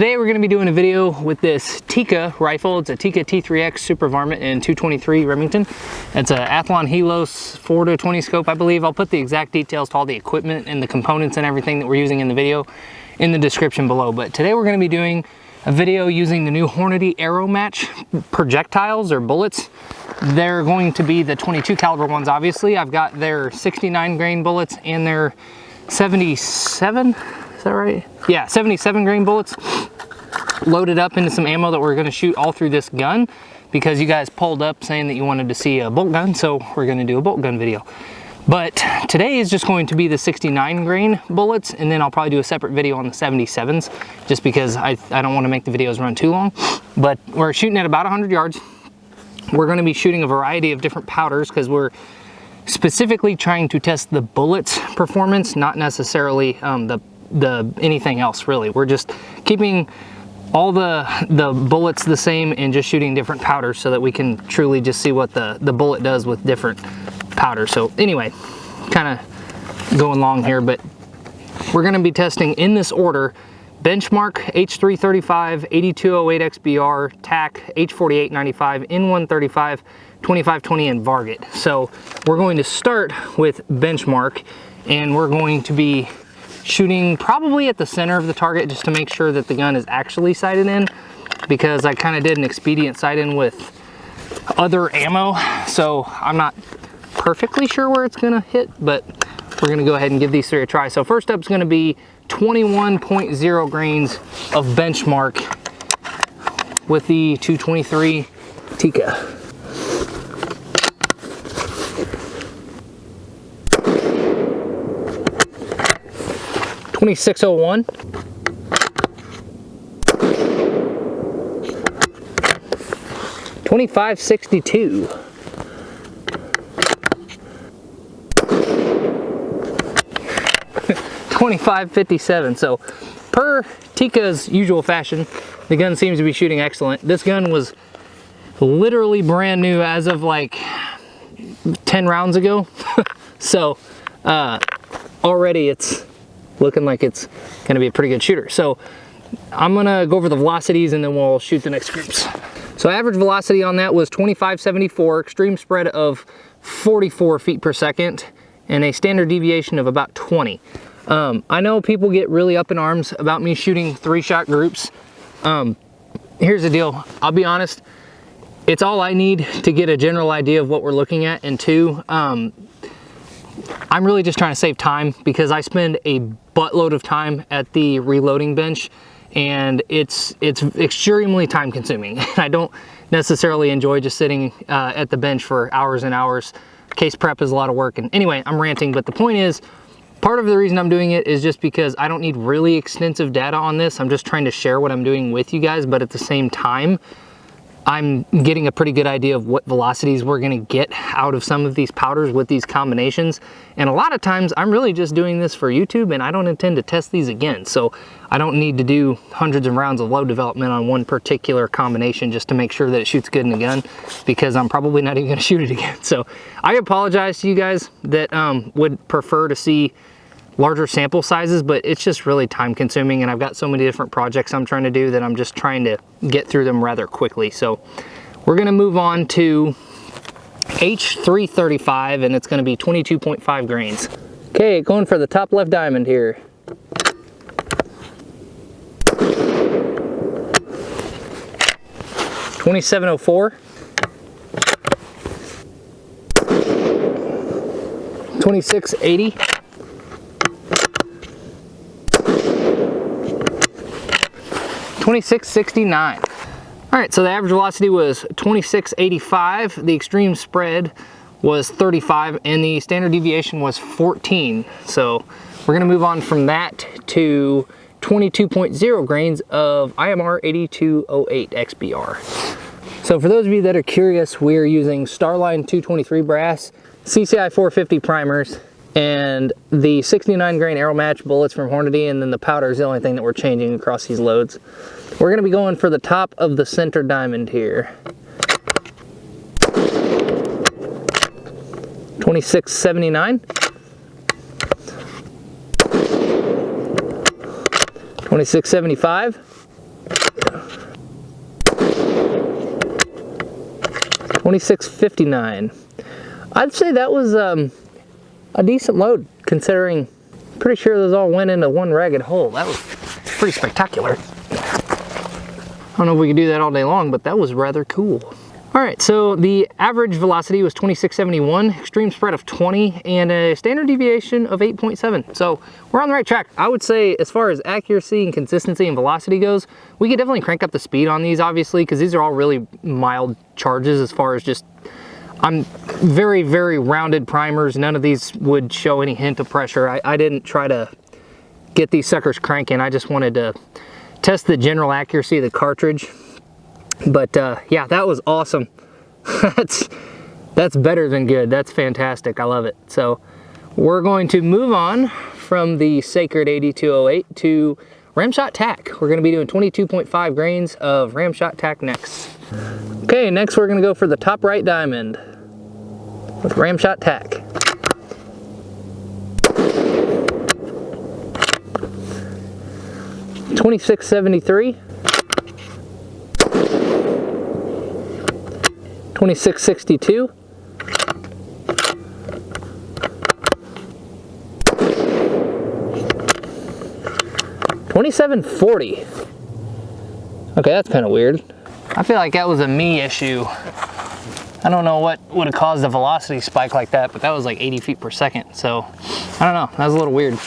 Today we're going to be doing a video with this Tikka rifle. It's a Tikka T3X Super Varmint in 223 Remington. It's a Athlon Helos 4-20 scope, I believe. I'll put the exact details to all the equipment and the components and everything that we're using in the video in the description below. But today we're going to be doing a video using the new Hornady Aeromatch projectiles or bullets. They're going to be the 22 caliber ones, obviously. I've got their 69 grain bullets and their 77, is that right? Yeah, 77 grain bullets loaded up into some ammo that we're going to shoot all through this gun because you guys pulled up saying that you wanted to see a bolt gun, so we're going to do a bolt gun video. But today is just going to be the 69 grain bullets, and then I'll probably do a separate video on the 77s just because I don't want to make the videos run too long. But we're shooting at about 100 yards. We're going to be shooting a variety of different powders because we're specifically trying to test the bullets performance, not necessarily the anything else really. We're just keeping all the bullets the same and just shooting different powders so that we can truly just see what the bullet does with different powders. So anyway, kind of going long here, but we're going to be testing in this order: Benchmark H335, 8208 XBR, TAC, H4895, N135, 2520, and Varget. So we're going to start with Benchmark, and we're going to be shooting probably at the center of the target just to make sure that the gun is actually sighted in, because I kind of did an expedient sight in with other ammo, so I'm not perfectly sure where it's gonna hit, but we're gonna go ahead and give these three a try. So first up is gonna be 21.0 grains of Benchmark with the 223 Tikka. .2601, .2562, .2557. So per Tikka's usual fashion, the gun seems to be shooting excellent. This gun was literally brand new as of like 10 rounds ago. So already it's looking like it's going to be a pretty good shooter. So I'm going to go over the velocities and then we'll shoot the next groups. So average velocity on that was 2574, extreme spread of 44 feet per second, and a standard deviation of about 20. I know people get really up in arms about me shooting 3-shot groups. Here's the deal. I'll be honest. It's all I need to get a general idea of what we're looking at. And two, I'm really just trying to save time because I spend a buttload of time at the reloading bench, and it's extremely time consuming. I don't necessarily enjoy just sitting at the bench for hours and hours. Case prep is a lot of work. And anyway, I'm ranting, but the point is, part of the reason I'm doing it is just because I don't need really extensive data on this. I'm just trying to share what I'm doing with you guys, but at the same time, I'm getting a pretty good idea of what velocities we're going to get out of some of these powders with these combinations. And a lot of times I'm really just doing this for YouTube, and I don't intend to test these again. So I don't need to do hundreds of rounds of load development on one particular combination just to make sure that it shoots good in the gun, because I'm probably not even going to shoot it again. So I apologize to you guys that would prefer to see larger sample sizes, but it's just really time consuming, and I've got so many different projects I'm trying to do that I'm just trying to get through them rather quickly. So we're going to move on to H335, and it's going to be 22.5 grains. Okay, going for the top left diamond here. .2704, 2680, 2669. All right, so the average velocity was 2685, the extreme spread was 35, and the standard deviation was 14. So we're gonna move on from that to 22.0 grains of IMR 8208 XBR. So for those of you that are curious, we're using Starline 223 brass, CCI 450 primers, and the 69 grain Aeromatch bullets from Hornady, and then the powder is the only thing that we're changing across these loads. We're going to be going for the top of the center diamond here. 2679, 2675, 2659. I'd say that was a decent load, considering pretty sure those all went into one ragged hole. That was pretty spectacular. I don't know if we could do that all day long, but that was rather cool. All right, so the average velocity was 2671, extreme spread of 20, and a standard deviation of 8.7. So we're on the right track. I would say as far as accuracy and consistency and velocity goes, we could definitely crank up the speed on these, obviously, because these are all really mild charges as far as just, I'm very, very rounded primers. None of these would show any hint of pressure. I didn't try to get these suckers cranking. I just wanted to test the general accuracy of the cartridge. But yeah, that was awesome. That's better than good. That's fantastic. I love it. So we're going to move on from the Sacred 8208 to Ramshot Tack. We're going to be doing 22.5 grains of Ramshot Tack next. Okay, next we're going to go for the top right diamond with Ramshot Tack. $26.73. 2662. $27.40. Okay, that's kind of weird. I feel like that was a me issue. I don't know what would have caused a velocity spike like that, but that was like 80 feet per second. So I don't know, that was a little weird.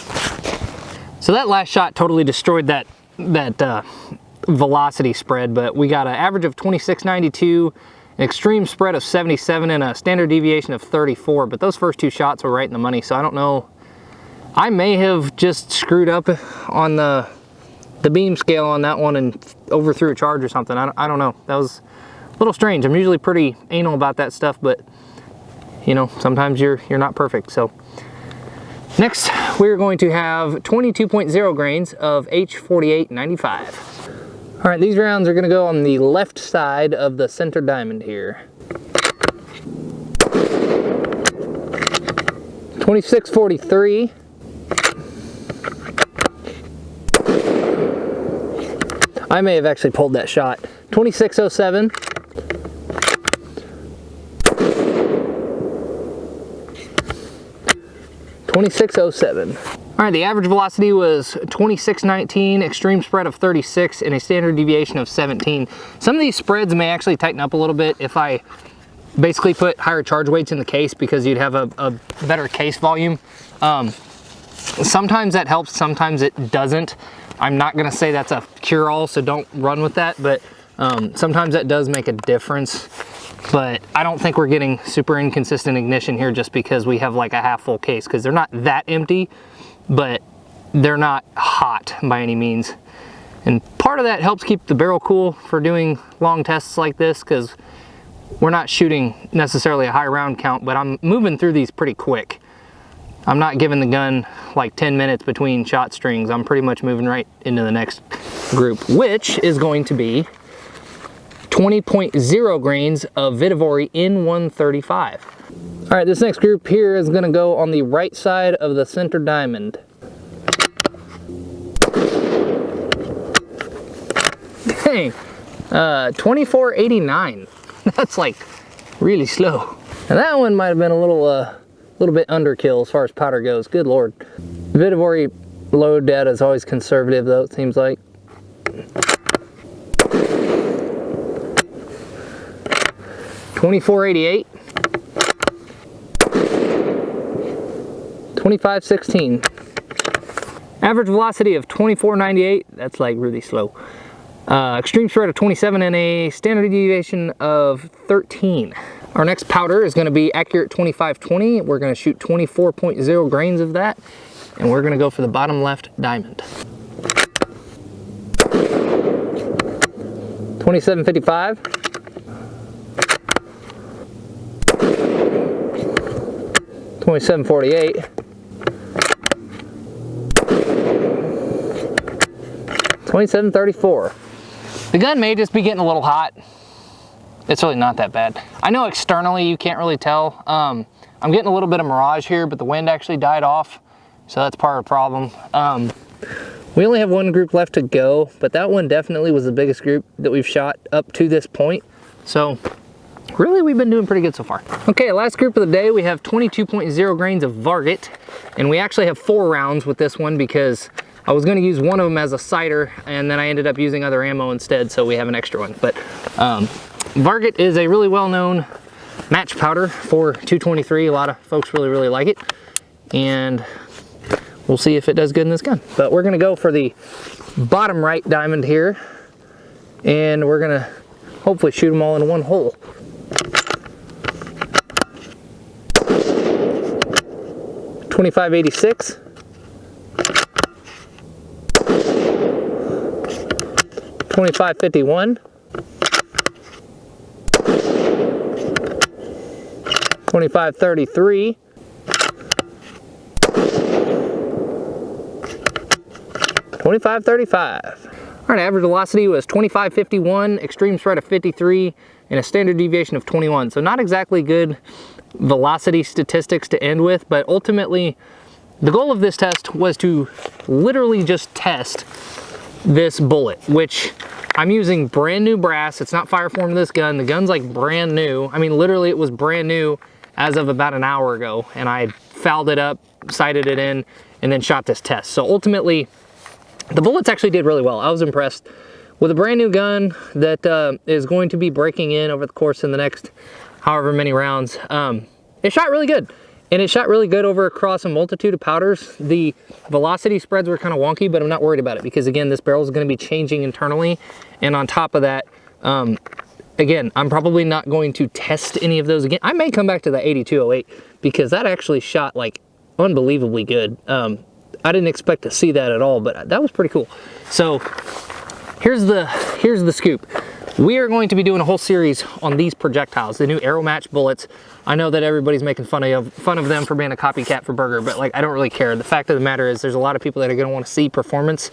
So that last shot totally destroyed that velocity spread, but we got an average of 2692, an extreme spread of 77, and a standard deviation of 34, but those first two shots were right in the money, so I don't know. I may have just screwed up on the beam scale on that one and overthrew a charge or something. I don't know. That was a little strange. I'm usually pretty anal about that stuff, but you know, sometimes you're not perfect. So next, we're going to have 22.0 grains of H4895. All right, these rounds are gonna go on the left side of the center diamond here. 2643. I may have actually pulled that shot. 2607. 2607. All right, the average velocity was 2619, extreme spread of 36, and a standard deviation of 17. Some of these spreads may actually tighten up a little bit if I basically put higher charge weights in the case, because you'd have a better case volume. Sometimes that helps, sometimes it doesn't. I'm not gonna say that's a cure-all, so don't run with that, but sometimes that does make a difference. But I don't think we're getting super inconsistent ignition here just because we have like a half full case, because they're not that empty, but they're not hot by any means. And part of that helps keep the barrel cool for doing long tests like this, because we're not shooting necessarily a high round count, but I'm moving through these pretty quick. I'm not giving the gun like 10 minutes between shot strings. I'm pretty much moving right into the next group, which is going to be 20.0 grains of Vitivory N135. All right, this next group here is gonna go on the right side of the center diamond. Dang, 2489. That's like really slow. And that one might have been a little bit underkill as far as powder goes. Good Lord. Vitivory load data is always conservative though, it seems like. 2488. 2516. Average velocity of 2498. That's like really slow. Extreme spread of 27 and a standard deviation of 13. Our next powder is going to be Accurate 2520. We're going to shoot 24.0 grains of that, and we're going to go for the bottom left diamond. 2755. 2748. 2734. The gun may just be getting a little hot. It's really not that bad. I know externally you can't really tell. I'm getting a little bit of mirage here, but the wind actually died off, so that's part of the problem. We only have one group left to go, but that one definitely was the biggest group that we've shot up to this point. So really, we've been doing pretty good so far. Okay, last group of the day, we have 22.0 grains of Varget, and we actually have 4 rounds with this one because I was gonna use one of them as a sighter, and then I ended up using other ammo instead, so we have an extra one. But Varget is a really well-known match powder for 223. A lot of folks really like it, and we'll see if it does good in this gun. But we're gonna go for the bottom right diamond here, and we're gonna hopefully shoot them all in one hole. .25-86. .25-51. .25-33. .25-35. All right, average velocity was 25.51, extreme spread of 53, and a standard deviation of 21. So not exactly good velocity statistics to end with, but ultimately the goal of this test was to literally just test this bullet, which I'm using brand new brass. It's not fire formed to this gun. The gun's like brand new. I mean, literally it was brand new as of about an hour ago, and I fouled it up, sighted it in, and then shot this test. So ultimately, the bullets actually did really well. I was impressed with a brand new gun that is going to be breaking in over the course of the next however many rounds. It shot really good, and it shot really good over across a multitude of powders. The velocity spreads were kind of wonky, but I'm not worried about it because again, this barrel is going to be changing internally, and on top of that, again, I'm probably not going to test any of those again. I may come back to the 8208 because that actually shot like unbelievably good. I didn't expect to see that at all, but that was pretty cool. So here's the scoop. We are going to be doing a whole series on these projectiles, the new Aeromatch bullets. I know that everybody's making fun of them for being a copycat for Burger, but like I don't really care. The fact of the matter is there's a lot of people that are going to want to see performance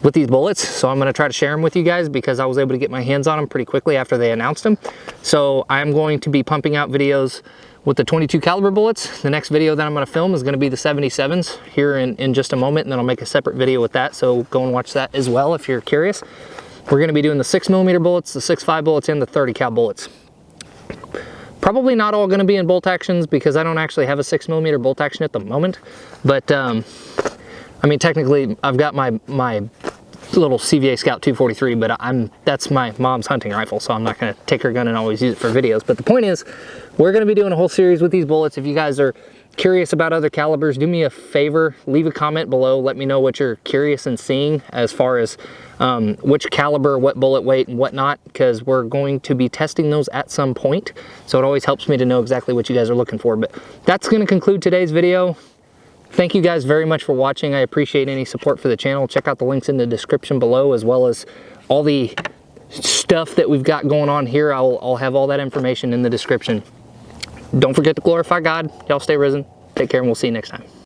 with these bullets, so I'm going to try to share them with you guys because I was able to get my hands on them pretty quickly after they announced them. So I'm going to be pumping out videos with the 22 caliber bullets. The next video that I'm going to film is going to be the 77s here in just a moment, and then I'll make a separate video with that, so go and watch that as well if you're curious. We're going to be doing the 6mm bullets, the 6.5 bullets, and the 30 cal bullets. Probably not all going to be in bolt actions because I don't actually have a 6mm bolt action at the moment, but I mean technically I've got my little CVA Scout 243, but that's my mom's hunting rifle, so I'm not going to take her gun and always use it for videos. But the point is, we're going to be doing a whole series with these bullets. If you guys are curious about other calibers, do me a favor, leave a comment below, let me know what you're curious in seeing as far as which caliber, what bullet weight, and whatnot, because we're going to be testing those at some point, so it always helps me to know exactly what you guys are looking for. But that's going to conclude today's video. Thank you guys very much for watching. I appreciate any support for the channel. Check out the links in the description below, as well as all the stuff that we've got going on here. I'll have all that information in the description. Don't forget to glorify God. Y'all stay risen. Take care, and we'll see you next time.